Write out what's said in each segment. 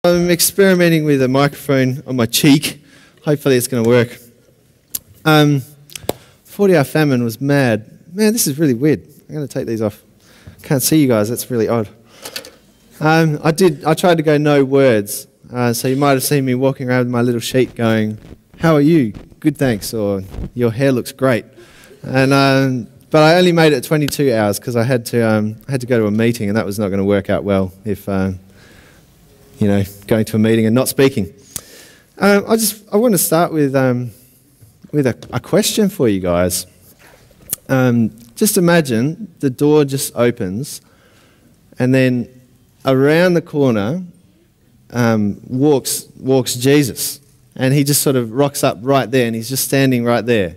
I'm experimenting with a microphone on my cheek. Hopefully it's going to work. 40-hour famine was mad. Man, this is really weird. I'm going to take these off. Can't see you guys. That's really odd. I tried to go no words. So you might have seen me walking around with my little sheet going, "How are you? Good, thanks," or "Your hair looks great." And but I only made it 22 hours because I had to go to a meeting, and that was not going to work out well if going to a meeting and not speaking. I want to start with a question for you guys. Just imagine the door just opens, and then around the corner walks Jesus, and he just sort of rocks up right there, and he's just standing right there.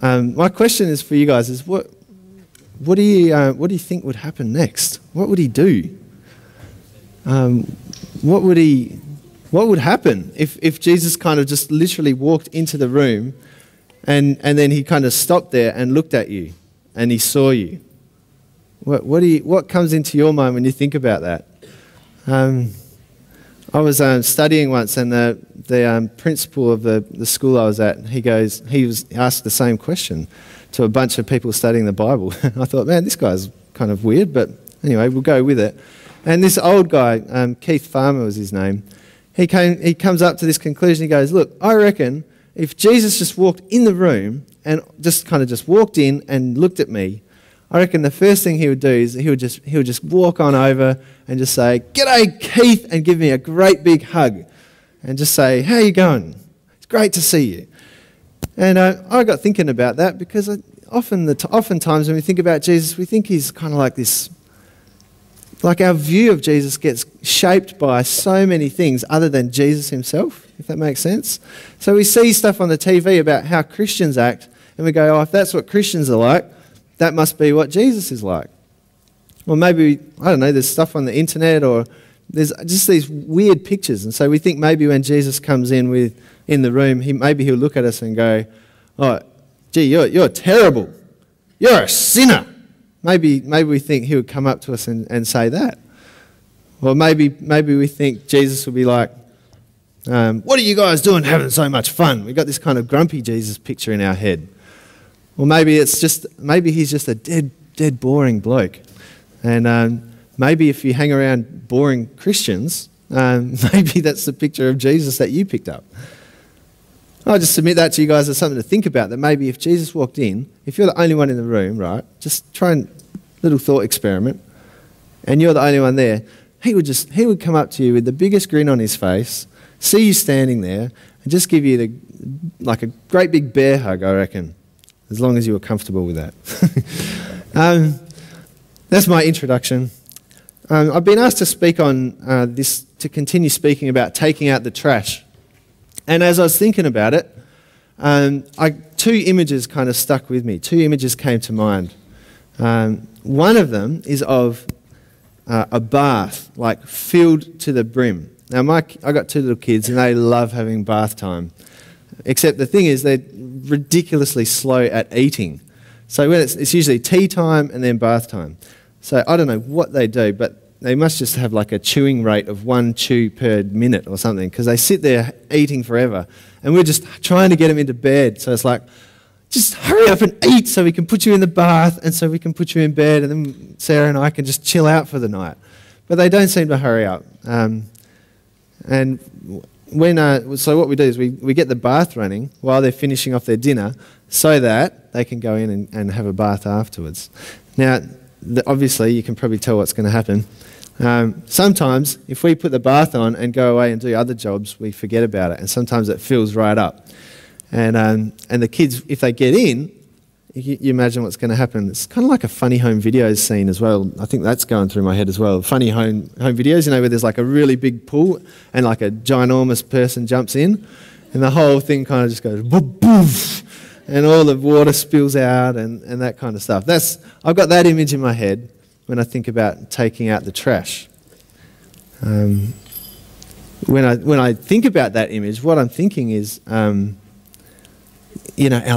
My question is for you guys: is what do you think would happen next? What would he do? What would happen if Jesus kind of just literally walked into the room, and then he kind of stopped there and looked at you, and he saw you? What comes into your mind when you think about that? I was studying once, and the principal of the school I was at, he was asked the same question to a bunch of people studying the Bible. I thought, man, this guy's kind of weird, but anyway, we'll go with it. And this old guy, Keith Farmer was his name, he comes up to this conclusion. He goes, "Look, I reckon if Jesus just walked in the room and just walked in and looked at me, I reckon the first thing he would do is he would just walk on over and just say, 'G'day, Keith,' and give me a great big hug and just say, 'How you going? It's great to see you.'" And I got thinking about that because oftentimes when we think about Jesus, we think he's kind of like this, like our view of Jesus gets shaped by so many things other than Jesus himself, if that makes sense. So we see stuff on the TV about how Christians act, and we go, "Oh, if that's what Christians are like, that must be what Jesus is like." Or maybe, I don't know, there's stuff on the internet, or there's just these weird pictures. And so we think maybe when Jesus comes in the room, maybe he'll look at us and go, "Oh, gee, you're terrible. You're a sinner." Maybe we think he would come up to us and say that. Or maybe we think Jesus will be like, "What are you guys doing having so much fun?" We've got this kind of grumpy Jesus picture in our head. Or maybe he's just a dead boring bloke. And maybe if you hang around boring Christians, maybe that's the picture of Jesus that you picked up. I'll just submit that to you guys as something to think about, that maybe if Jesus walked in, if you're the only one in the room, right, just try a little thought experiment, and you're the only one there, he would come up to you with the biggest grin on his face, see you standing there, and just give you a great big bear hug, I reckon, as long as you were comfortable with that. That's my introduction. I've been asked to speak on to continue speaking about taking out the trash. And as I was thinking about it, two images kind of stuck with me. Two images came to mind. One of them is of a bath, like filled to the brim. Now, I got two little kids, and they love having bath time. Except the thing is, they're ridiculously slow at eating. So when it's usually tea time and then bath time. So I don't know what they do, but they must just have like a chewing rate of 1 chew per minute or something, because they sit there eating forever. And we're just trying to get them into bed. So it's like, just hurry up and eat so we can put you in the bath and so we can put you in bed, and then Sarah and I can just chill out for the night. But they don't seem to hurry up. So what we do is we get the bath running while they're finishing off their dinner so that they can go in and have a bath afterwards. Now, obviously, you can probably tell what's going to happen. Sometimes, if we put the bath on and go away and do other jobs, we forget about it, and sometimes it fills right up. And the kids, if they get in, you imagine what's going to happen. It's kind of like a funny home videos scene as well. I think that's going through my head as well. Funny home videos, where there's like a really big pool and like a ginormous person jumps in, and the whole thing kind of just goes boof, boof, and all the water spills out and that kind of stuff. I've got that image in my head when I think about taking out the trash. When I think about that image, what I'm thinking is, our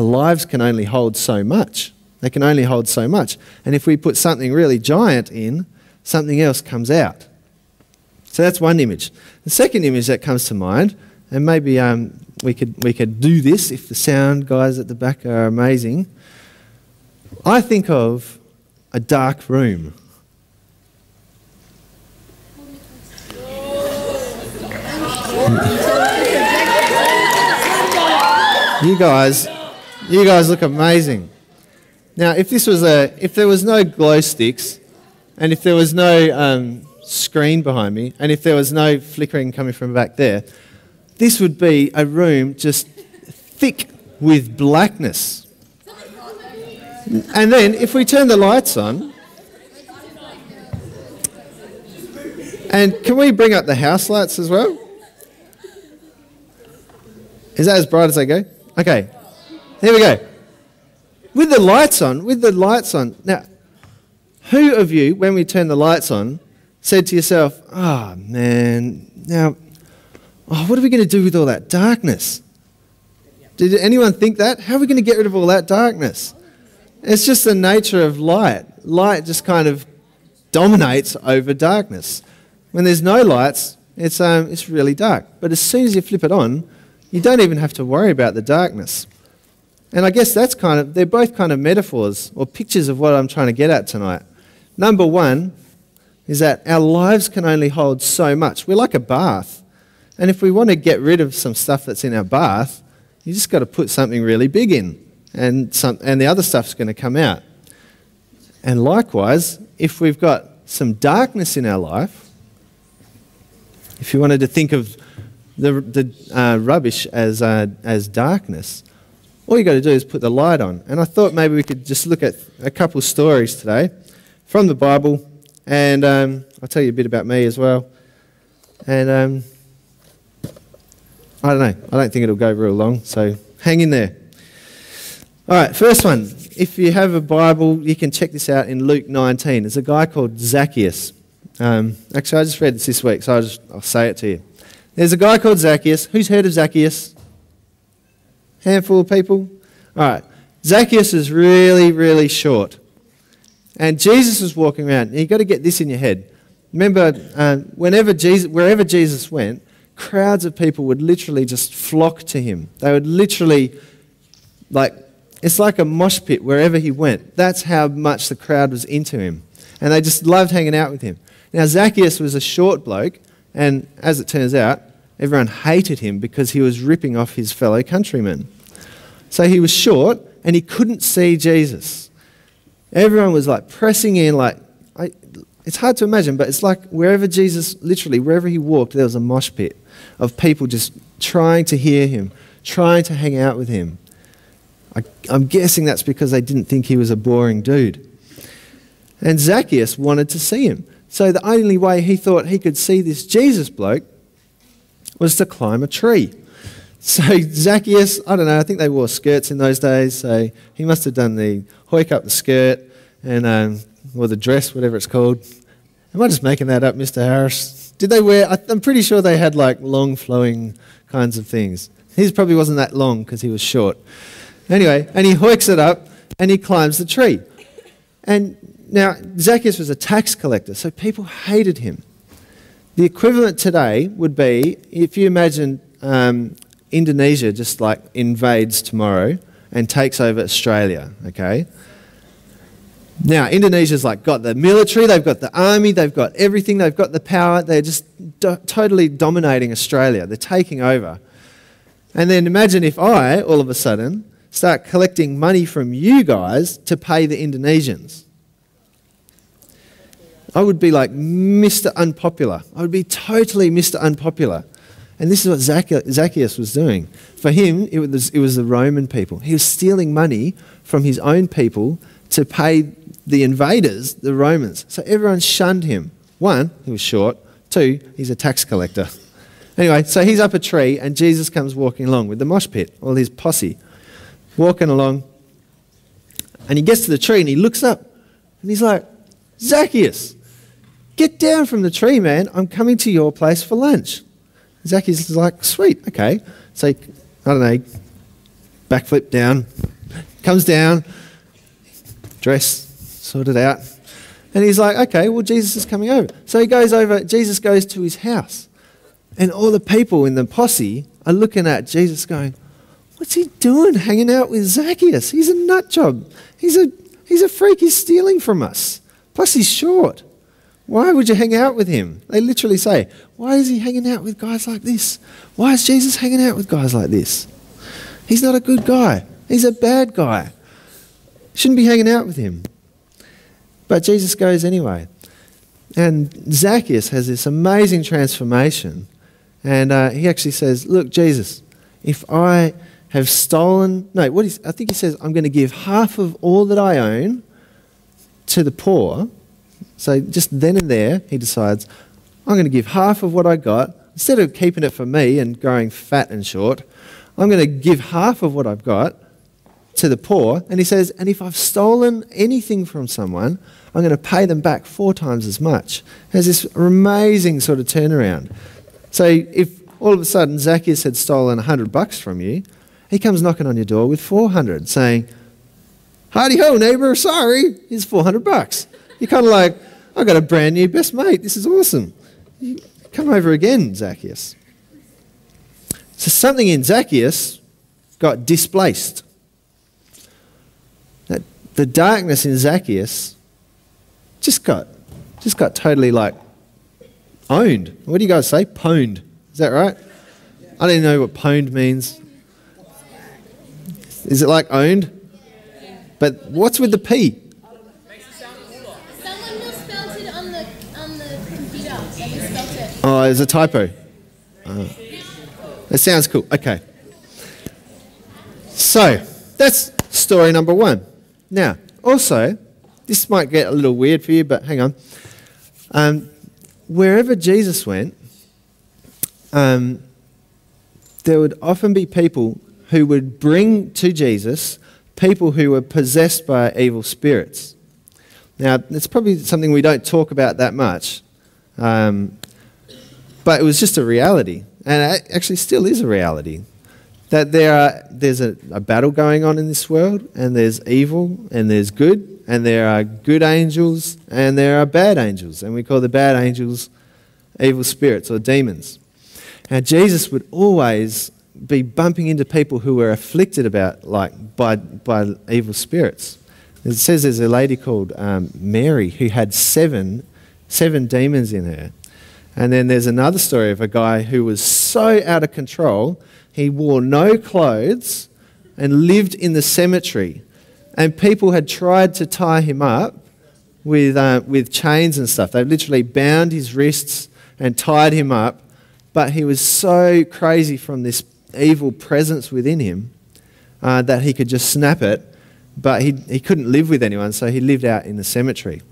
lives can only hold so much. They can only hold so much. And if we put something really giant in, something else comes out. So that's one image. The second image that comes to mind, and maybe we could do this if the sound guys at the back are amazing. I think of a dark room. You guys look amazing. Now, if there was no glow sticks, and if there was no screen behind me, and if there was no flickering coming from back there, this would be a room just thick with blackness. And then, if we turn the lights on, and can we bring up the house lights as well? Is that as bright as they go? Okay, here we go. With the lights on. Now, who of you, when we turn the lights on, said to yourself, "Oh man, now, what are we going to do with all that darkness?" Did anyone think that? How are we going to get rid of all that darkness? It's just the nature of light. Light just kind of dominates over darkness. When there's no lights, it's really dark. But as soon as you flip it on, you don't even have to worry about the darkness. And I guess they're both kind of metaphors or pictures of what I'm trying to get at tonight. Number one is that our lives can only hold so much. We're like a bath. And if we want to get rid of some stuff that's in our bath, you just got to put something really big in. And the other stuff's going to come out. And likewise, if we've got some darkness in our life, if you wanted to think of the rubbish as darkness, all you got to do is put the light on. And I thought maybe we could just look at a couple stories today from the Bible, and I'll tell you a bit about me as well. And I don't know. I don't think it'll go real long, so hang in there. All right, first one. If you have a Bible, you can check this out in Luke 19. There's a guy called Zacchaeus. Actually, I just read this week, so I'll say it to you. There's a guy called Zacchaeus. Who's heard of Zacchaeus? Handful of people? All right. Zacchaeus is really, really short. And Jesus was walking around. And you've got to get this in your head. Remember, wherever Jesus went, crowds of people would literally just flock to him. They would literally, it's like a mosh pit wherever he went. That's how much the crowd was into him. And they just loved hanging out with him. Now, Zacchaeus was a short bloke, and as it turns out, everyone hated him because he was ripping off his fellow countrymen. So he was short, and he couldn't see Jesus. Everyone was pressing in, it's hard to imagine, but it's like wherever he walked, there was a mosh pit of people just trying to hear him, trying to hang out with him. I'm guessing that's because they didn't think he was a boring dude. And Zacchaeus wanted to see him. So the only way he thought he could see this Jesus bloke was to climb a tree. So Zacchaeus, I don't know, I think they wore skirts in those days, so he must have done the hoik up the skirt and or the dress, whatever it's called. Am I just making that up, Mr. Harris? Did they wear, I'm pretty sure they had long flowing kinds of things. His probably wasn't that long because he was short. Anyway, and he hoiks it up and he climbs the tree. And now Zacchaeus was a tax collector, so people hated him. The equivalent today would be, if you imagine Indonesia just invades tomorrow and takes over Australia, okay? Now, Indonesia's got the military, they've got the army, they've got everything, they've got the power, they're just totally dominating Australia, they're taking over. And then imagine if I, all of a sudden, start collecting money from you guys to pay the Indonesians. I would be like Mr. Unpopular. I would be totally Mr. Unpopular. And this is what Zacchaeus was doing. For him, it was the Roman people. He was stealing money from his own people to pay the invaders, the Romans. So everyone shunned him. One, he was short. Two, he's a tax collector. Anyway, so he's up a tree and Jesus comes walking along with the mosh pit, all his posse, walking along. And he gets to the tree and he looks up and he's like, Zacchaeus, get down from the tree, man. I'm coming to your place for lunch. Zacchaeus is like, sweet, okay. So, I don't know, backflip down, comes down, dress sorted out, And he's like, okay, well, Jesus is coming over. So he goes over, Jesus goes to his house. And all the people in the posse are looking at Jesus going, what's he doing hanging out with Zacchaeus? He's a nut job. He's a freak. He's stealing from us. Plus he's short. Why would you hang out with him? They literally say, why is he hanging out with guys like this? Why is Jesus hanging out with guys like this? He's not a good guy. He's a bad guy. Shouldn't be hanging out with him. But Jesus goes anyway. And Zacchaeus has this amazing transformation. And he actually says, look, Jesus, if I have stolen... I think he says, I'm going to give half of all that I own to the poor. So just then and there, he decides, I'm going to give half of what I got. Instead of keeping it for me and growing fat and short, I'm going to give half of what I've got to the poor. And he says, and if I've stolen anything from someone, I'm going to pay them back 4 times as much. There's this amazing sort of turnaround. So if all of a sudden Zacchaeus had stolen $100 from you, he comes knocking on your door with 400, saying, howdy ho, neighbour, sorry, here's $400. You're kind of like, I've got a brand new best mate, this is awesome. Come over again, Zacchaeus. So something in Zacchaeus got displaced. The darkness in Zacchaeus just got totally like owned. What do you guys say? Pwned. Is that right? I don't even know what pwned means. Is it like owned? But what's with the P? Someone misspelled it on the computer. They misspelled it. Oh, there's a typo. That sounds cool. Okay. So, that's story number 1. Now, also, this might get a little weird for you, but hang on. Wherever Jesus went, there would often be people who would bring to Jesus people who were possessed by evil spirits. Now, it's probably something we don't talk about that much, but it was just a reality, and it actually still is a reality, that there's a battle going on in this world, and there's evil, and there's good, and there are good angels, and there are bad angels, and we call the bad angels evil spirits or demons. Now, Jesus would always be bumping into people who were afflicted by evil spirits. It says there's a lady called Mary who had seven demons in her. And then there's another story of a guy who was so out of control, he wore no clothes and lived in the cemetery. And people had tried to tie him up with chains and stuff. They literally bound his wrists and tied him up. But he was so crazy from this evil presence within him that he could just snap it. But he couldn't live with anyone, so he lived out in the cemetery.